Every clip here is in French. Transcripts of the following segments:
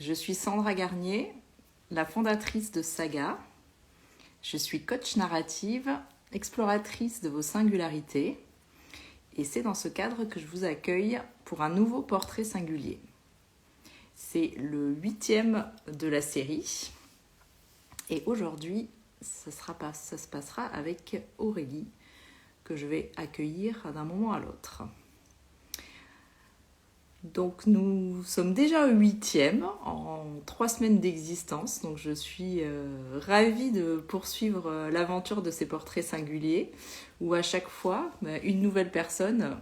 Je suis Sandra Garnier, la fondatrice de Saga. Je suis coach narrative, exploratrice de vos singularités. Et c'est dans ce cadre que je vous accueille pour un nouveau portrait singulier. C'est le 8e de la série. Et aujourd'hui, ça se passera avec Aurélie, que je vais accueillir d'un moment à l'autre. Donc nous sommes déjà au 8e en 3 semaines d'existence. Donc je suis ravie de poursuivre l'aventure de ces portraits singuliers où à chaque fois une nouvelle personne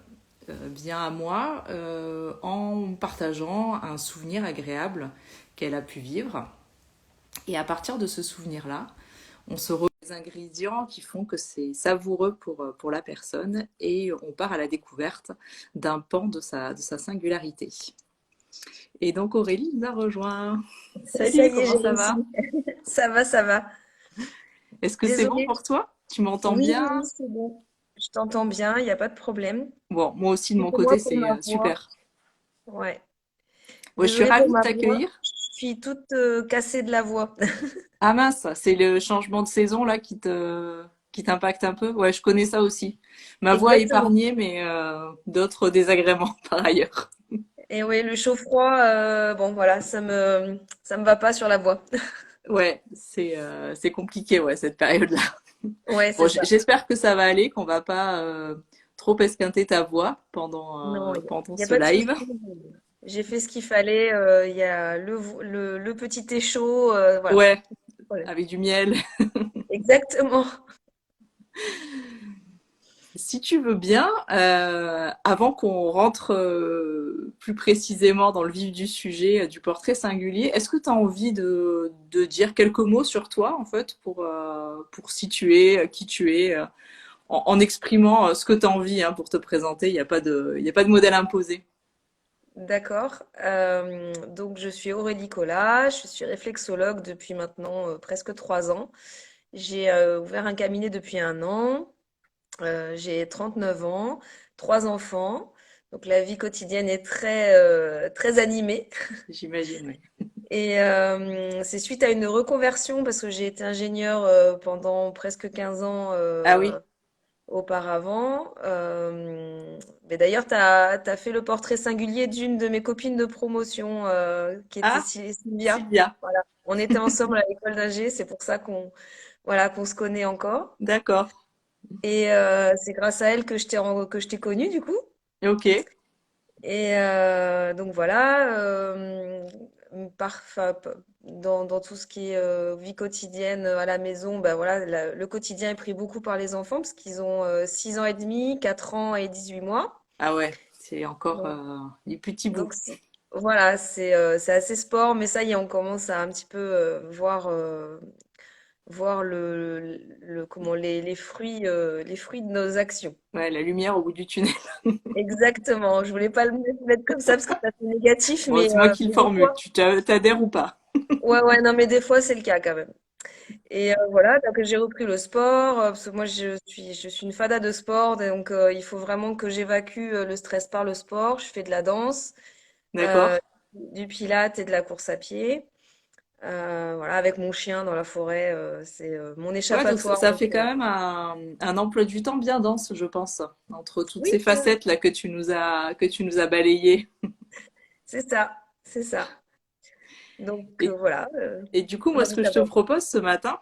vient à moi en partageant un souvenir agréable qu'elle a pu vivre. Et à partir de ce souvenir-là, on se retrouve les ingrédients qui font que c'est savoureux pour la personne et on part à la découverte d'un pan de sa singularité. Et donc Aurélie nous a rejoint. Ça Salut, y est, comment j'ai ça réussi. va? Ça va, ça va. Est-ce que c'est bon Désolée. pour toi? Tu m'entends Oui, oui, bien? oui, c'est bon. Je t'entends bien, il n'y a pas de problème. Bon, moi aussi de mon côté, Désolée pour c'est ma voix. super. Ouais. Bon, je suis Désolée pour ravie de ma voix. t'accueillir. Je suis toute cassée de la voix. Ah mince, c'est le changement de saison là qui t'impacte un peu? Ouais, je connais ça aussi. Ma voix est Exactement. épargnée, mais d'autres désagréments par ailleurs. Et oui, le chaud-froid, bon voilà, ça me va pas sur la voix. Ouais, c'est compliqué, ouais, cette période-là. Ouais, Bon, c'est ça. j'espère que ça va aller, qu'on va pas trop esquinter ta voix Non, pendant il y a ce pas de souci. live. J'ai fait ce qu'il fallait. Il y a le petit thé chaud, voilà. Ouais, Voilà. avec du miel. Exactement. Si tu veux bien, avant qu'on rentre plus précisément dans le vif du sujet du portrait singulier, est-ce que tu as envie de dire quelques mots sur toi, en fait, pour situer qui tu es, en exprimant ce que tu as envie hein, pour te présenter? Il y a pas de modèle imposé. D'accord. Donc, je suis Aurélie Collat, je suis réflexologue depuis maintenant presque 3 ans. J'ai ouvert un cabinet depuis 1 an. J'ai 39 ans, 3 enfants. Donc, la vie quotidienne est très animée. J'imagine, oui. Et c'est suite à une reconversion parce que j'ai été ingénieure pendant presque 15 ans Ah oui, auparavant. Mais d'ailleurs, tu as fait le portrait singulier d'une de mes copines de promotion qui était ah, Sylvia. Sylvia, Voilà. On était ensemble à l'école d'ingé, c'est pour ça qu'on se connaît encore. d'accord, Et c'est grâce à elle que je t'ai connue du coup. ok. Et donc voilà, dans tout ce qui est vie quotidienne à la maison, ben voilà, le quotidien est pris beaucoup par les enfants parce qu'ils ont 6 ans et demi, 4 ans et 18 mois. Ah ouais, c'est encore Donc, du petit bout. donc voilà, c'est assez sport, mais ça y est, on commence à un petit peu voir comment les fruits de nos actions. Ouais, la lumière au bout du tunnel. Exactement. Je voulais pas le mettre comme ça parce que ça fait négatif, Bon, c'est moi qui le mais des formule. fois, T'adhères ou pas? ouais, ouais, non, mais des fois, c'est le cas quand même. Et voilà, donc j'ai repris le sport, parce que moi, je suis une fada de sport, donc il faut vraiment que j'évacue le stress par le sport. Je fais de la danse, D'accord. euh, du pilates et de la course à pied. Voilà, avec mon chien dans la forêt, c'est mon Ouais, donc échappatoire. ça Donc, fait quand même un emploi du temps bien dense, je pense, entre toutes oui, ces facettes là que tu nous as balayées. c'est ça, c'est ça. Donc Et, voilà, et du coup, on moi, a ce vu que je ça. te propose ce matin,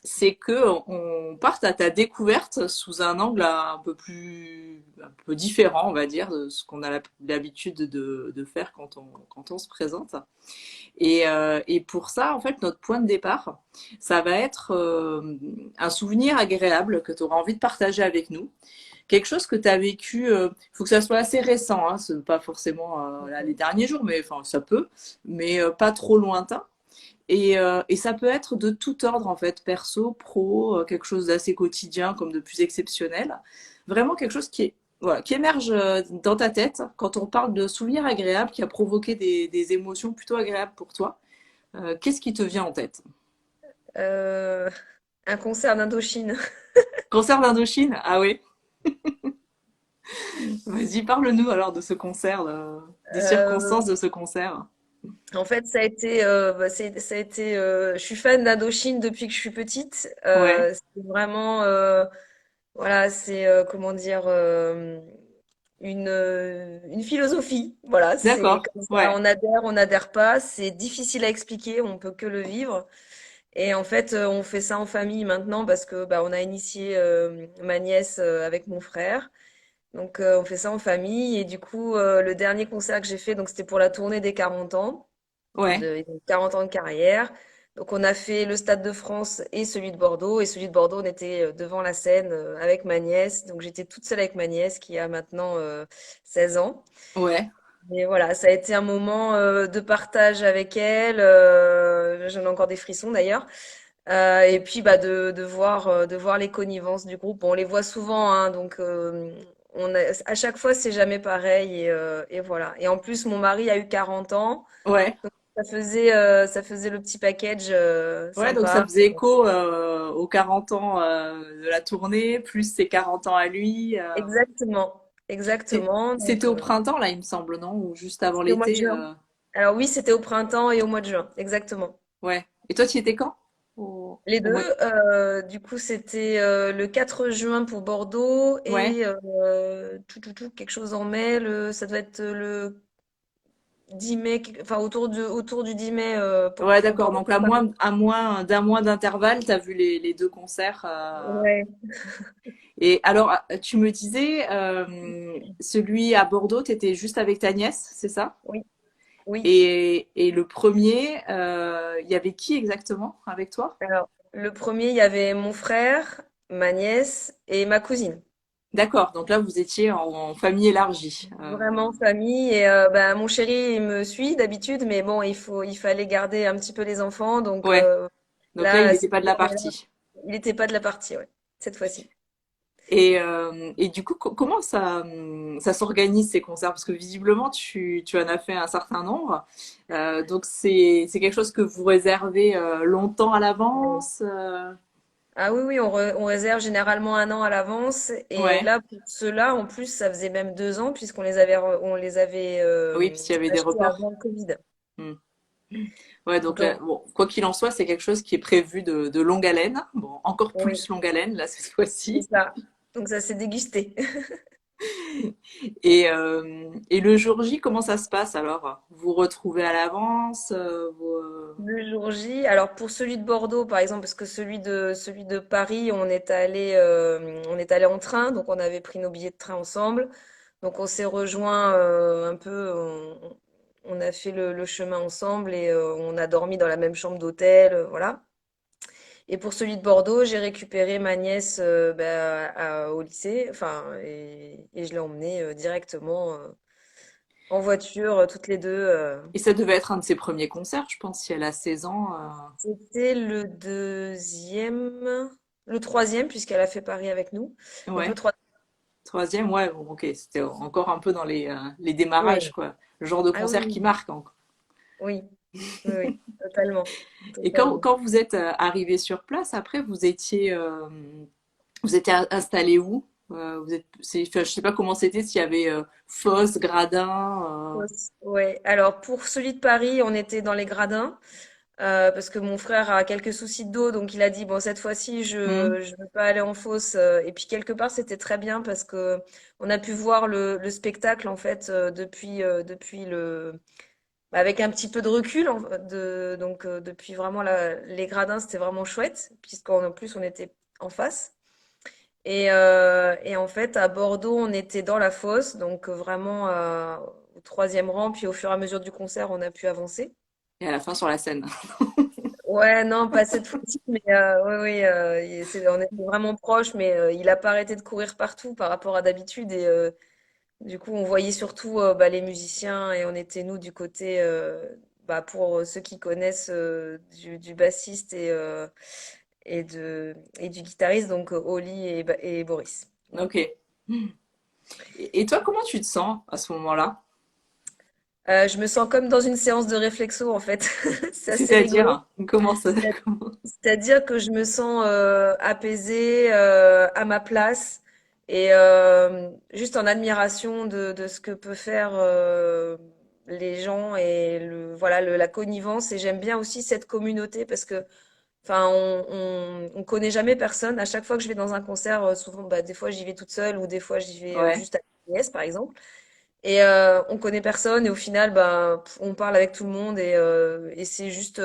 c'est que on parte à ta découverte sous un angle un peu différent, on va dire, de ce qu'on a l'habitude de faire quand on se présente. Et pour ça, en fait, notre point de départ, ça va être un souvenir agréable que tu auras envie de partager avec nous. Quelque chose que tu as vécu, faut que ça soit assez récent, hein, c'est pas forcément là, les derniers jours, mais enfin ça peut, mais pas trop lointain. Et ça peut être de tout ordre en fait, perso, pro, quelque chose d'assez quotidien comme de plus exceptionnel. Vraiment quelque chose qui est voilà, qui émerge dans ta tête quand on parle de souvenirs agréables qui a provoqué des émotions plutôt agréables pour toi. Qu'est-ce qui te vient en tête? Euh, un concert d'Indochine. Concert d'Indochine? Ah oui. Vas-y, parle-nous alors de ce concert, des Euh, circonstances de ce concert. En fait, ça a été, je suis fan d'Indochine depuis que je suis petite. Ouais, C'est vraiment, voilà, c'est comment dire, une philosophie. Voilà, c'est d'accord, comme ça. ouais, On n'adhère pas. C'est difficile à expliquer. On peut que le vivre. Et en fait, on fait ça en famille maintenant parce que bah, on a initié ma nièce avec mon frère. Donc, on fait ça en famille. Et du coup, le dernier concert que j'ai fait, donc c'était pour la tournée des 40 ans ouais, ils ont 40 ans de carrière. Donc on a fait le Stade de France et celui de Bordeaux. Et celui de Bordeaux, on était devant la scène avec ma nièce. Donc j'étais toute seule avec ma nièce qui a maintenant 16 ans. ouais, Et voilà, ça a été un moment de partage avec elle. J'en ai encore des frissons d'ailleurs. Et puis bah de voir les connivences du groupe. Bon, on les voit souvent, hein, donc à chaque fois c'est jamais pareil et voilà. Et en plus mon mari a eu 40 ans. ouais. Ça faisait le petit package Ouais, donc ça sympa. faisait écho aux 40 ans de la tournée, plus ses 40 ans à lui. Exactement, exactement. C'était Donc, au printemps, là, il me semble, non? Ou juste avant c'était au mois de l'été juin. Alors oui, c'était au printemps et au mois de juin, exactement. Ouais. Et toi, tu y étais quand? Les Au deux, mois de... du coup, c'était le 4 juin pour Bordeaux Ouais. et quelque chose en mai. Ça doit être le 10 mai, enfin autour du 10 mai Ouais, pour d'accord. Bordeaux. Donc à moins d'un mois d'intervalle, t'as vu les deux concerts. Ouais, Et alors, tu me disais, celui à Bordeaux, t'étais juste avec ta nièce, c'est ça? oui, oui. Et le premier, il y avait qui exactement avec toi? Alors, le premier, il y avait mon frère, ma nièce et ma cousine. D'accord. Donc là, vous étiez en famille élargie. Vraiment famille et bah, mon chéri il me suit d'habitude mais bon il fallait garder un petit peu les enfants donc Ouais. Donc là, il là n'était cette pas de la journée-là partie. il n'était pas de la partie ouais cette fois-ci. Et du coup, comment ça s'organise ces concerts? Parce que visiblement, tu en as fait un certain nombre. Donc c'est quelque chose que vous réservez longtemps à Oui. l'avance. Ah oui oui on réserve généralement un an à l'avance et Ouais. là pour ceux-là en plus ça faisait même 2 ans puisqu'on on les avait Oui, puisqu'il y avait des achetés reports. avant le Covid. Hmm. Ouais, donc là, Donc bon, quoi qu'il en soit, c'est quelque chose qui est prévu de longue haleine. Bon, encore oui plus longue haleine là cette c'est fois-ci. ça donc ça s'est dégusté. Et le jour J, comment ça se passe alors? Vous retrouvez à l'avance, Le jour J, alors pour celui de Bordeaux, par exemple, parce que celui de Paris, on est allé en train, donc on avait pris nos billets de train ensemble. Donc on s'est rejoint un peu, on a fait le chemin ensemble et on a dormi dans la même chambre d'hôtel, voilà. Et pour celui de Bordeaux, j'ai récupéré ma nièce bah, au lycée, enfin, et je l'ai emmenée directement en voiture, toutes les deux. Et ça devait être un de ses premiers concerts, je pense, si elle a 16 ans. C'était le troisième, puisqu'elle a fait Paris avec nous. Donc le Ouais, troisième. troisième, ouais, bon, ok, c'était encore un peu dans les Oui. démarrages, quoi. Le genre de Ah concert qui oui, marque encore. oui, oui, oui, totalement, Et totalement. quand vous êtes arrivé sur place, après, vous étiez installé où? Enfin, je sais pas comment c'était, s'il y avait fosse, gradin. Ouais. Alors pour celui de Paris, on était dans les gradins parce que mon frère a quelques soucis de dos, donc il a dit bon cette fois-ci Hmm. je veux pas aller en fosse. Et puis quelque part c'était très bien parce que on a pu voir le spectacle en fait depuis le bah, avec un petit peu de recul, donc depuis vraiment les gradins, c'était vraiment chouette, puisqu'en plus on était en face. Et en fait, à Bordeaux, on était dans la fosse, donc vraiment au troisième rang, puis au fur et à mesure du concert, on a pu avancer. Et à la fin sur la scène. Ouais, non, pas cette fois-ci, mais oui, oui, on était vraiment proches, mais il a pas arrêté de courir partout par rapport à d'habitude, et du coup, on voyait surtout bah, les musiciens et on était nous du côté, bah, pour ceux qui connaissent du bassiste et du guitariste, donc Oli et Boris. Voilà. Ok. Et toi, comment tu te sens à ce moment-là? Je me sens comme dans une séance de réflexo en fait. C'est assez rigolo. C'est-à-dire, comment ça? C'est- C'est-à-dire que je me sens apaisée, à ma place et juste en admiration de ce que peut faire les gens et voilà, la connivence. Et j'aime bien aussi cette communauté parce que, enfin, on connaît jamais personne. À chaque fois que je vais dans un concert, souvent, bah, des fois j'y vais toute seule ou des fois j'y vais Ouais, juste avec ma nièce, par exemple. Et on connaît personne et au final, ben, on parle avec tout le monde et c'est juste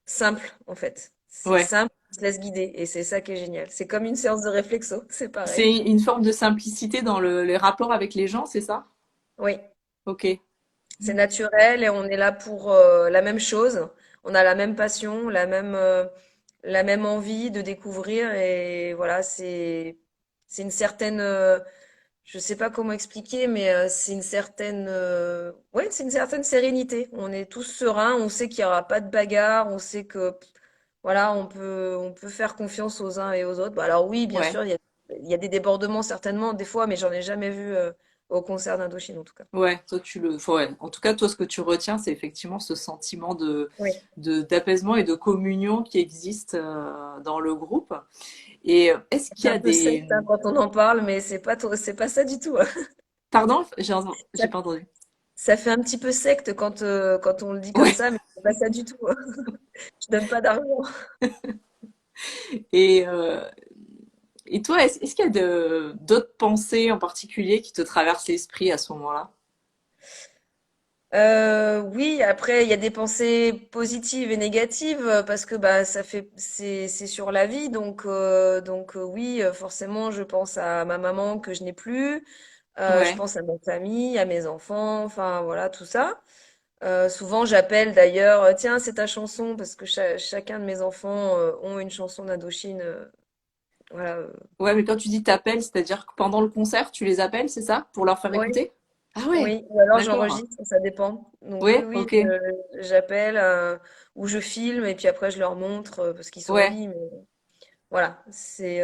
simple en fait. C'est ouais. simple, on se laisse guider et c'est ça qui est génial. C'est comme une séance de réflexo, c'est pareil. C'est une forme de simplicité dans les rapports avec les gens, c'est ça? Oui, Ok. c'est naturel et on est là pour la même chose. On a la même passion, la même envie de découvrir et voilà, c'est une certaine je sais pas comment expliquer, mais c'est une certaine, ouais, c'est une certaine sérénité. On est tous sereins, on sait qu'il y aura pas de bagarre, on sait que, voilà, on peut faire confiance aux uns et aux autres. Bah, alors oui, bien Ouais. sûr, il y a des débordements certainement des fois, mais j'en ai jamais vu au concert d'Indochine en tout cas. Ouais, toi ouais. En tout cas, toi, ce que tu retiens, c'est effectivement ce sentiment Oui, d'apaisement et de communion qui existe dans le groupe. Et est-ce qu'il c'est y un a peu des... secte hein, quand on en parle, mais c'est pas ça du tout. Hein. Pardon? Ça, J'ai pas entendu. ça fait un petit peu secte quand on le dit comme Ouais. ça, mais c'est pas ça du tout. Hein. Je donne pas d'argent. Et, euh, et toi, est-ce qu'il y a d'autres pensées en particulier qui te traversent l'esprit à ce moment-là? Oui, après il y a des pensées positives et négatives parce que bah c'est sur la vie oui forcément je pense à ma maman que je n'ai plus, je Ouais. pense à ma famille, à mes enfants, enfin voilà tout ça. Souvent j'appelle d'ailleurs tiens c'est ta chanson parce que chacun de mes enfants ont une chanson d'Indochine voilà Ouais, mais quand tu dis t'appelles, c'est-à-dire que pendant le concert, tu les appelles, c'est ça? Pour leur faire oui. écouter? Ah ouais, Oui, ou alors d'accord. j'enregistre, ça dépend. Donc oui, Ouais, oui, ok. j'appelle ou je filme et puis après je leur montre parce qu'ils sont au Ouais. lit. Mais voilà, c'est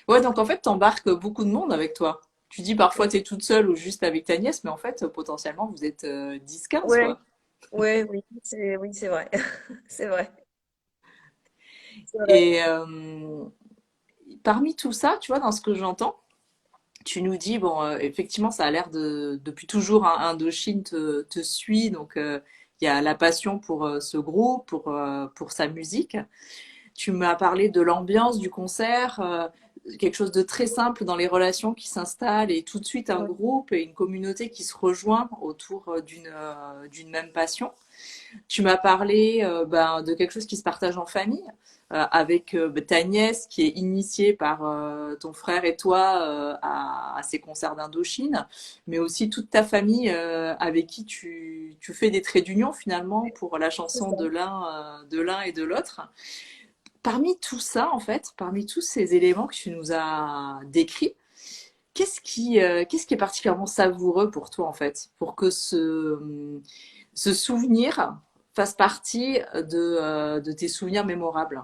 Ouais, donc en fait, t'embarques beaucoup de monde avec toi. Tu dis parfois t'es toute seule ou juste avec ta nièce, mais en fait, potentiellement, vous êtes 10-15, ouais, quoi. ouais, oui, c'est vrai, c'est vrai, c'est vrai. Et parmi tout ça, tu vois, dans ce que j'entends, tu nous dis, bon, effectivement, ça a l'air depuis toujours, hein, Indochine te suit, donc il y a la passion pour ce groupe, pour sa musique. Tu m'as parlé de l'ambiance du concert, quelque chose de très simple dans les relations qui s'installent et tout de suite un Ouais, groupe et une communauté qui se rejoint autour d'une même passion. Tu m'as parlé ben, de quelque chose qui se partage en famille, avec ta nièce qui est initiée par ton frère et toi à ces concerts d'Indochine, mais aussi toute ta famille avec qui tu fais des traits d'union finalement pour la c'est chanson ça. de l'un et de l'autre. Parmi tout ça, en fait, parmi tous ces éléments que tu nous as décrits, qu'est-ce qui est particulièrement savoureux pour toi, en fait, pour que ce souvenir fasse partie de tes souvenirs mémorables?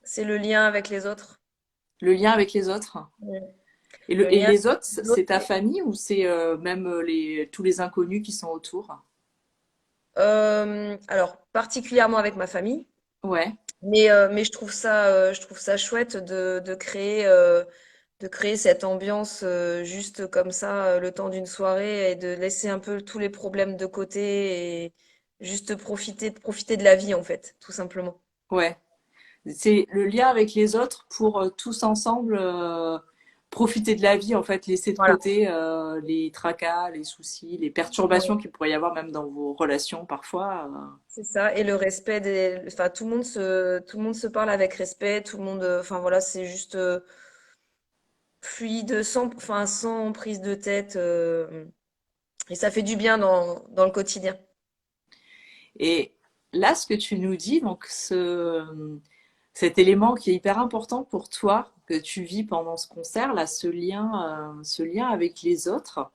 C'est le lien avec les autres. Le lien avec les autres? Ouais. Et, Le et lien les autres, avec les autres. c'est ta famille ou c'est même tous les inconnus qui sont autour? Alors particulièrement avec ma famille. Ouais, Mais je trouve ça chouette de créer cette ambiance juste comme ça le temps d'une soirée et de laisser un peu tous les problèmes de côté et juste profiter de la vie en fait, tout simplement. ouais. C'est le lien avec les autres pour tous ensemble profiter de la vie, en fait, laisser de Voilà. côté les tracas, les soucis, les perturbations Ouais, qu'il pourrait y avoir même dans vos relations parfois. c'est ça. Et le respect enfin, tout le monde se parle avec respect, tout le monde, enfin voilà, c'est juste fluide, sans prise de tête, et ça fait du bien dans le quotidien. Et là, ce que tu nous dis, donc cet élément qui est hyper important pour toi, que tu vis pendant ce concert, là, ce lien avec les autres,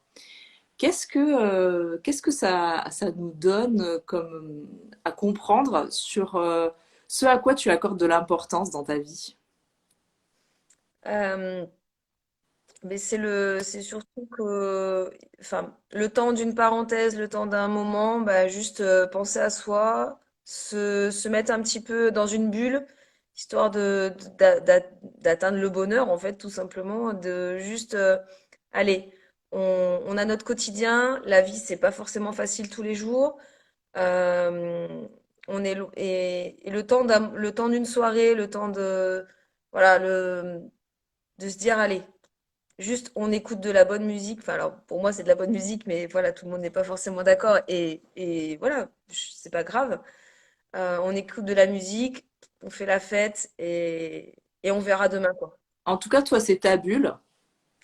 qu'est-ce que ça nous donne comme à comprendre sur ce à quoi tu accordes de l'importance dans ta vie? Euh, Mais c'est surtout que, enfin, le temps d'une parenthèse, le temps d'un moment, bah, juste penser à soi, se mettre un petit peu dans une bulle, histoire d'atteindre le bonheur, en fait, tout simplement, de juste, allez, on a notre quotidien. La vie, c'est pas forcément facile tous les jours. Euh, et le temps le temps d'une soirée, le temps de, voilà, de se dire, allez, juste on écoute de la bonne musique. Enfin, alors pour moi, c'est de la bonne musique, mais voilà, tout le monde n'est pas forcément d'accord. Et voilà, c'est pas grave. On écoute de la musique, on fait la fête et on verra demain, quoi. En tout cas, toi, c'est ta bulle,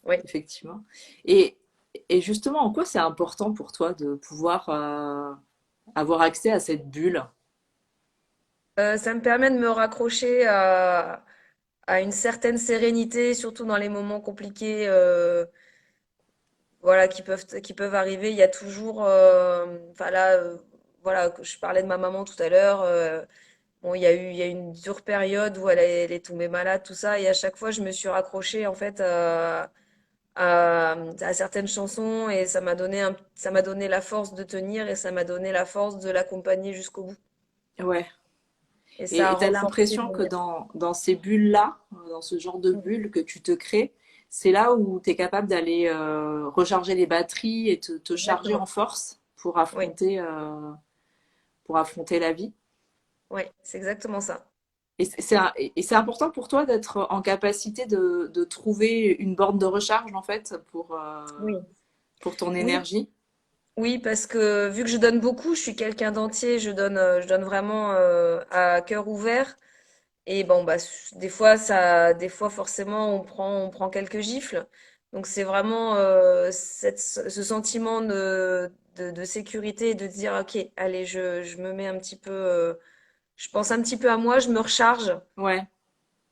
Oui. effectivement. Et, et justement, en quoi c'est important pour toi de pouvoir avoir accès à cette bulle? Ça me permet de me raccrocher à une certaine sérénité, surtout dans les moments compliqués, voilà, qui peuvent arriver. Il y a toujours, enfin là, voilà, je parlais de ma maman tout à l'heure. Bon, il y a eu une dure période où elle est tombée malade, tout ça, et à chaque fois, je me suis raccrochée en fait à certaines chansons, et ça m'a donné la force de tenir, et ça m'a donné la force de l'accompagner jusqu'au bout. Ouais. Et ça a Et tu as renforcé l'impression mon que lien. dans ces bulles-là, dans ce genre de Mhm. bulles que tu te crées, c'est là où tu es capable d'aller recharger les batteries et te charger en Exactement. force Oui, pour affronter la vie. oui, c'est exactement ça. Et c'est important pour toi d'être en capacité de trouver une borne de recharge, en fait, Oui. pour ton Oui, énergie. oui, parce que vu que je donne beaucoup, je suis quelqu'un d'entier, je donne vraiment à cœur ouvert. Et bon, bah, des fois forcément, on prend quelques gifles. Donc c'est vraiment ce sentiment de sécurité et de dire, ok, allez, je me mets un petit peu, je pense un petit peu à moi, je me recharge. Ouais.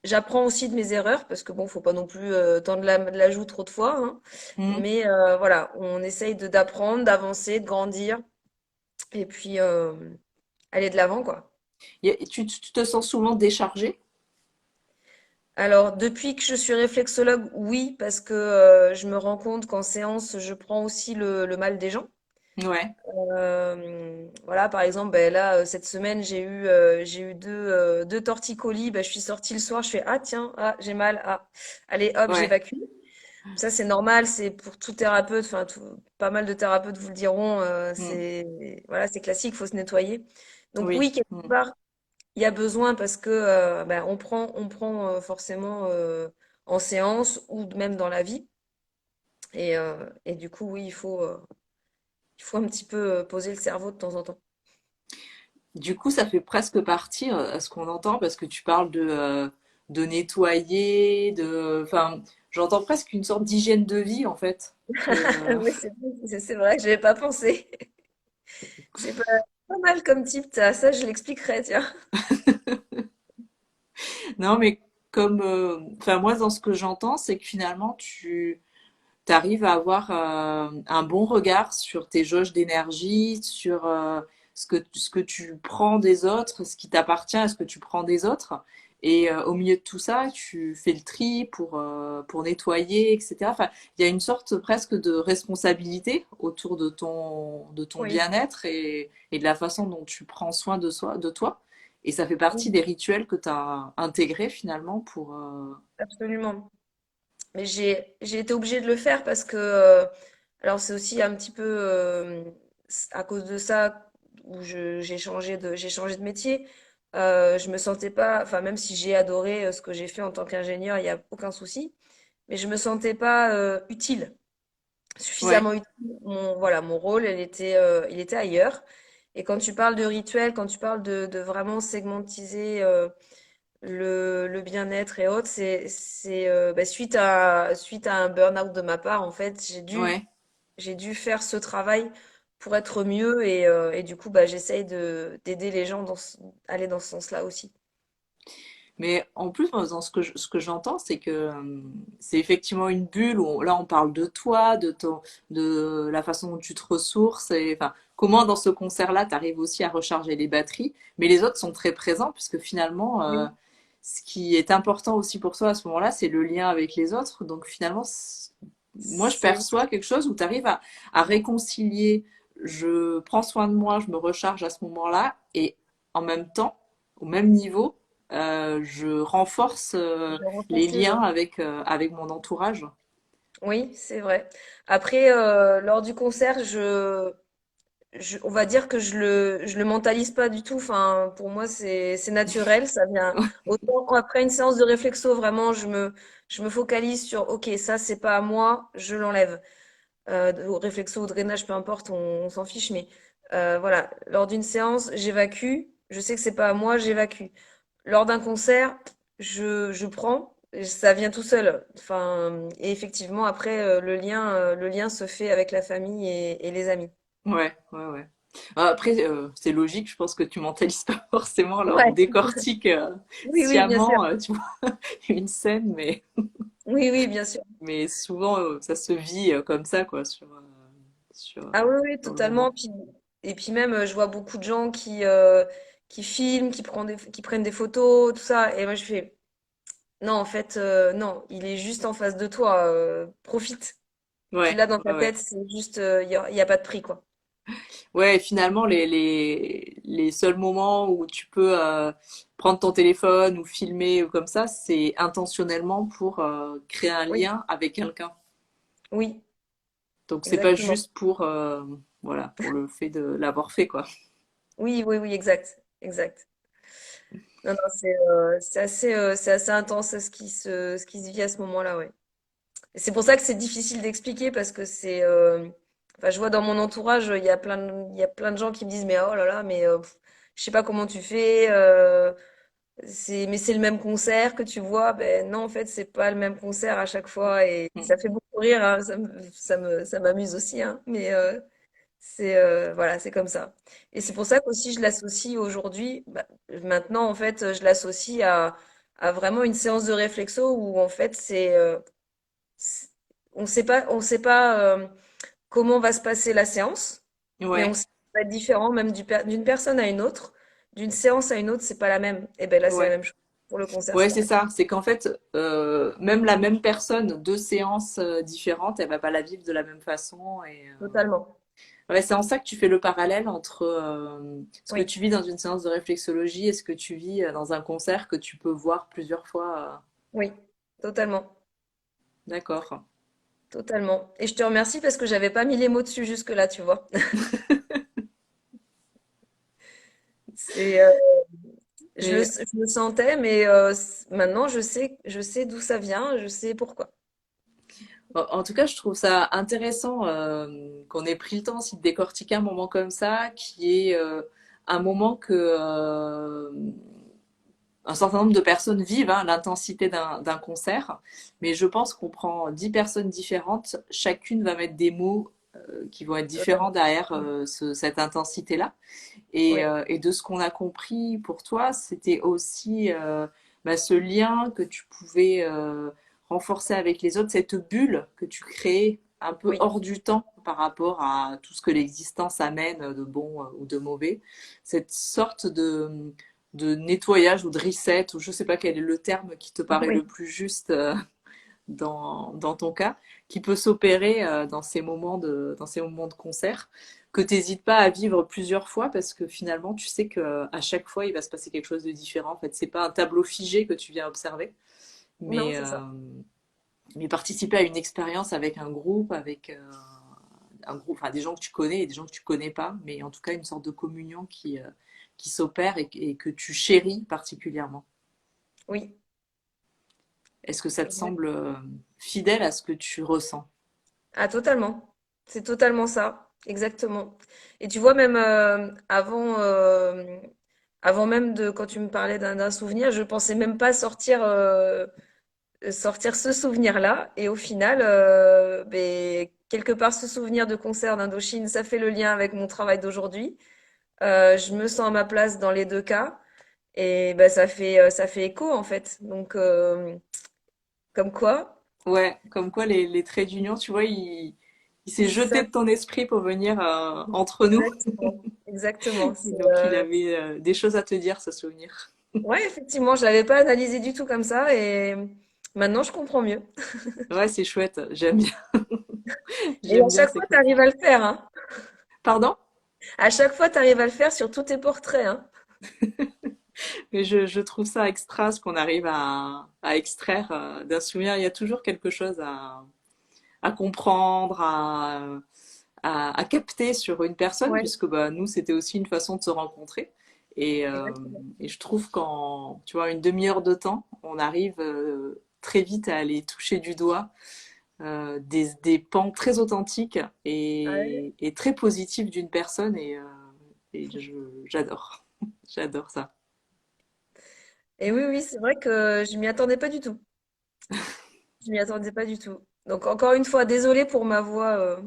J'apprends aussi de mes erreurs parce que bon, faut pas non plus tendre de la joue trop de fois, hein. Mhm. Mais voilà, on essaye de d'apprendre, d'avancer, de grandir et puis aller de l'avant, quoi. Tu te sens souvent déchargé? Alors, depuis que je suis réflexologue, oui, parce que je me rends compte qu'en séance, je prends aussi le mal des gens. Ouais, Voilà, par exemple, ben là, cette semaine, j'ai eu deux torticolis. Ben, je suis sortie le soir, je fais, ah tiens, ah, j'ai mal, ah, allez, hop, ouais. j'évacue. Ça, c'est normal, c'est pour tout thérapeute, enfin, pas mal de thérapeutes vous le diront, Mhm. voilà, c'est classique, faut se nettoyer. Donc Oui. oui, quelque Mhm. part, il y a besoin parce que ben, on prend forcément en séance ou même dans la vie. Et du coup, oui, il faut un petit peu poser le cerveau de temps en temps. Du coup, ça fait presque partie à ce qu'on entend parce que tu parles de nettoyer, enfin, j'entends presque une sorte d'hygiène de vie en fait. Oui, c'est vrai que je n'avais pas pensé. C'est pas mal comme type, ça je l'expliquerai, tiens. Non, mais enfin, moi, dans ce que j'entends, c'est que finalement, tu arrives à avoir un bon regard sur tes jauges d'énergie, sur ce que tu prends des autres, ce qui t'appartient à ce que tu prends des autres. Et au milieu de tout ça, tu fais le tri pour nettoyer, etc. Enfin, il y a une sorte presque de responsabilité autour de ton Oui, bien-être et de la façon dont tu prends soin de toi. Et ça fait partie des oui, rituels que tu as intégrés finalement pour... absolument. Mais j'ai été obligée de le faire parce que, alors c'est aussi un petit peu à cause de ça où j'ai changé de métier. Je me sentais pas, enfin même si j'ai adoré ce que j'ai fait en tant qu'ingénieur, il n'y a aucun souci, mais je me sentais pas utile, Ouais, suffisamment utile. Voilà, mon rôle, il était ailleurs. Et quand tu parles de rituel, quand tu parles de vraiment segmentiser le bien-être et autres, bah, suite à un burn-out de ma part, en fait, ouais. j'ai dû faire ce travail pour être mieux et du coup, bah, j'essaye d'aider les gens aller dans ce sens-là aussi. Mais en plus, moi, dans ce que j'entends, c'est que c'est effectivement une bulle où là, on parle de toi, de la façon dont tu te ressources et enfin, comment dans ce concert-là, tu arrives aussi à recharger les batteries. Mais les autres sont très présents puisque finalement, Oui, ce qui est important aussi pour toi à ce moment-là, c'est le lien avec les autres. Donc finalement, moi, je c'est perçois quelque chose où tu arrives à réconcilier, je prends soin de moi, je me recharge à ce moment-là et en même temps, au même niveau, je renforce je les renforce les liens autres. avec mon entourage. Oui, c'est vrai. Après, lors du concert, on va dire que je le mentalise pas du tout. Enfin, pour moi, c'est naturel. Ça vient autant après une séance de réflexo, vraiment, je me focalise sur, ok, ça, c'est pas à moi, je l'enlève. Au réflexo, au drainage, peu importe, on s'en fiche. Mais voilà, lors d'une séance, j'évacue. Je sais que c'est pas à moi, j'évacue. Lors d'un concert, je prends, et ça vient tout seul. Enfin, et effectivement, après, le lien se fait avec la famille et les amis. Ouais, ouais, ouais. Après, c'est logique, je pense que tu mentalises pas forcément, là, on Ouais. décortique Oui, oui, bien sûr. sciemment, tu vois, une scène, Oui, oui, bien sûr. mais souvent, ça se vit comme ça, quoi, sur, Ah oui, oui, sur le moment. totalement. Et puis même, je vois beaucoup de gens qui filment, qui prennent des photos, tout ça. Et moi, je fais, non, en fait, non, il est juste en face de toi. Profite. Tu Ouais, l'as dans ouais, ta ouais. tête, c'est juste, y a pas de prix, quoi. Ouais, finalement, les seuls moments où tu peux prendre ton téléphone ou filmer ou comme ça, c'est intentionnellement pour créer un Oui, lien avec quelqu'un. oui, Donc, c'est pas exactement. juste pour, voilà, pour le fait de l'avoir fait, quoi. Oui, oui, oui, exact, exact. Non, non, c'est assez intense ce qui se vit à ce moment-là, ouais. Et c'est pour ça que c'est difficile d'expliquer parce que enfin, je vois dans mon entourage, il y a plein de gens qui me disent, mais oh là là, mais je sais pas comment tu fais, mais c'est le même concert que tu vois. Ben non, en fait, c'est pas le même concert à chaque fois et ça fait beaucoup rire, hein, ça m'amuse aussi, hein, mais voilà, c'est comme ça. Et c'est pour ça qu'aussi je l'associe aujourd'hui, bah, maintenant en fait, je l'associe à vraiment une séance de réflexo où en fait c'est- on sait pas comment va se passer la séance, mais on Ouais, sait que ça va être différent même d'une personne à une autre, d'une séance à une autre, c'est pas la même. Et ben là, c'est la ouais. même chose. Pour le concert, Ouais, c'est c'est pareil. ça. C'est qu'en fait, même la même personne, deux séances différentes, elle va pas la vivre de la même façon. Totalement. Ouais, c'est en ça que tu fais le parallèle entre ce que Oui, tu vis dans une séance de réflexologie et ce que tu vis dans un concert que tu peux voir plusieurs fois. oui, totalement. D'accord. Totalement. Et je te remercie parce que j'avais pas mis les mots dessus jusque-là, tu vois. C'est, Mais je le sentais, mais maintenant je sais d'où ça vient, je sais pourquoi. en tout cas, je trouve ça intéressant qu'on ait pris le temps aussi de décortiquer un moment comme ça, qui est un moment que un certain nombre de personnes vivent, hein, l'intensité d'un concert. Mais je pense qu'on prend 10 personnes différentes, chacune va mettre des mots qui vont être différents Totalement. derrière Mm. cette intensité-là. Ouais, Et de ce qu'on a compris pour toi, c'était aussi bah, ce lien que tu pouvais renforcer avec les autres, cette bulle que tu créais un peu oui, hors du temps par rapport à tout ce que l'existence amène de bon ou de mauvais. Cette sorte de nettoyage ou de reset, ou je sais pas quel est le terme qui te paraît le oui, plus juste dans ton cas, qui peut s'opérer dans ces moments de concert, que tu n'hésites pas à vivre plusieurs fois parce que finalement, tu sais que à chaque fois, il va se passer quelque chose de différent. En fait, c'est pas un tableau figé que tu viens observer, non, mais, c'est euh, ça. mais participer à une expérience avec un groupe, avec un groupe, enfin des gens que tu connais et des gens que tu connais pas, mais en tout cas une sorte de communion qui s'opère et que tu chéris particulièrement. Oui, Est-ce que ça te exact. semble fidèle à ce que tu ressens? Ah, totalement. C'est totalement ça, exactement. Et tu vois, même avant même de quand tu me parlais d'un souvenir, je pensais même pas sortir ce souvenir-là. Et au final, ben, quelque part, ce souvenir de concert d'Indochine, ça fait le lien avec mon travail d'aujourd'hui. Je me sens à ma place dans les deux cas. Et ben, ça fait écho, en fait. Donc, comme quoi, Ouais, comme quoi les traits d'union, tu vois, il s'est c'est jeté ça, de ton esprit pour venir entre nous. exactement. Exactement. Et donc il avait des choses à te dire, ce souvenir. Ouais, effectivement, je l'avais pas analysé du tout comme ça. Et maintenant, je comprends mieux. Ouais, c'est chouette, j'aime bien, Et à j'aime bien chaque ces fois, tu côtés. arrives à le faire, hein. Pardon? À chaque fois, tu arrives à le faire sur tous tes portraits, hein. Mais je trouve ça extra ce qu'on arrive à extraire d'un souvenir. Il y a toujours quelque chose à comprendre, à capter sur une personne, Ouais, puisque bah, nous, c'était aussi une façon de se rencontrer. Et, euh, exactement. et je trouve qu'en, tu vois, une demi-heure de temps, on arrive très vite à aller toucher du doigt des pans très authentiques Ouais. et très positifs d'une personne. Et j'adore. J'adore ça. Et oui, oui, c'est vrai que je m'y attendais pas du tout. Je m'y attendais pas du tout. Donc encore une fois, désolée pour ma voix.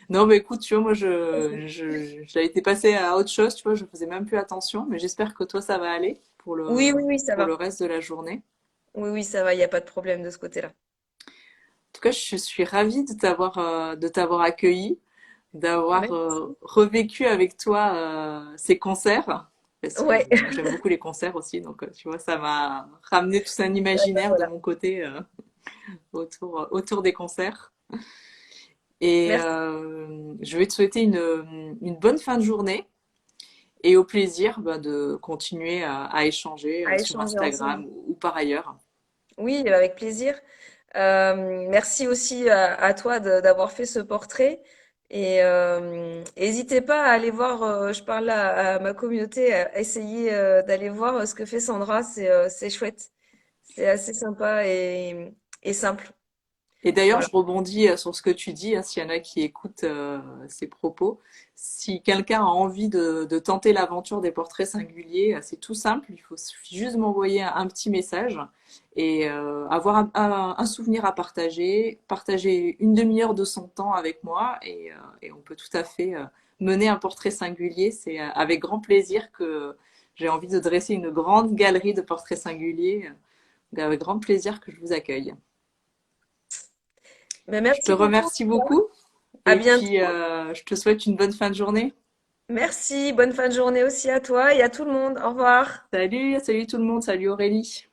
Non, mais écoute, tu vois, moi, j'avais été passée à autre chose, tu vois, je faisais même plus attention, mais j'espère que toi, ça va aller Oui, oui, oui, ça pour le va. reste de la journée. Oui, oui, ça va, il n'y a pas de problème de ce côté-là. En tout cas, je suis ravie de t'avoir accueilli, d'avoir Merci. revécu avec toi ces concerts, parce que Ouais, moi, j'aime beaucoup les concerts aussi, donc tu vois, ça m'a ramené tout un ben imaginaire de voilà. mon côté autour des concerts. Et Merci je vais te souhaiter une bonne fin de journée et au plaisir bah, de continuer à échanger à sur échanger ensemble. Instagram ou par ailleurs. Oui, avec plaisir. Merci aussi à toi d'avoir fait ce portrait. Et n'hésitez pas à aller voir, je parle à ma communauté, à essayer d'aller voir ce que fait Sandra. C'est chouette. C'est assez sympa et simple. Et d'ailleurs, Voilà. je rebondis sur ce que tu dis, hein, s'il y en a qui écoutent ces propos. Si quelqu'un a envie de tenter l'aventure des portraits singuliers, c'est tout simple. Suffit juste de m'envoyer un petit message et avoir un souvenir à partager, partager une demi-heure de son temps avec moi et on peut tout à fait mener un portrait singulier. C'est avec grand plaisir que j'ai envie de dresser une grande galerie de portraits singuliers. Avec grand plaisir que je vous accueille. Mais Je te merci beaucoup. remercie beaucoup À et bientôt. puis je te souhaite une bonne fin de journée. Merci. Bonne fin de journée aussi à toi et à tout le monde. Au revoir. Salut, salut tout le monde, salut Aurélie.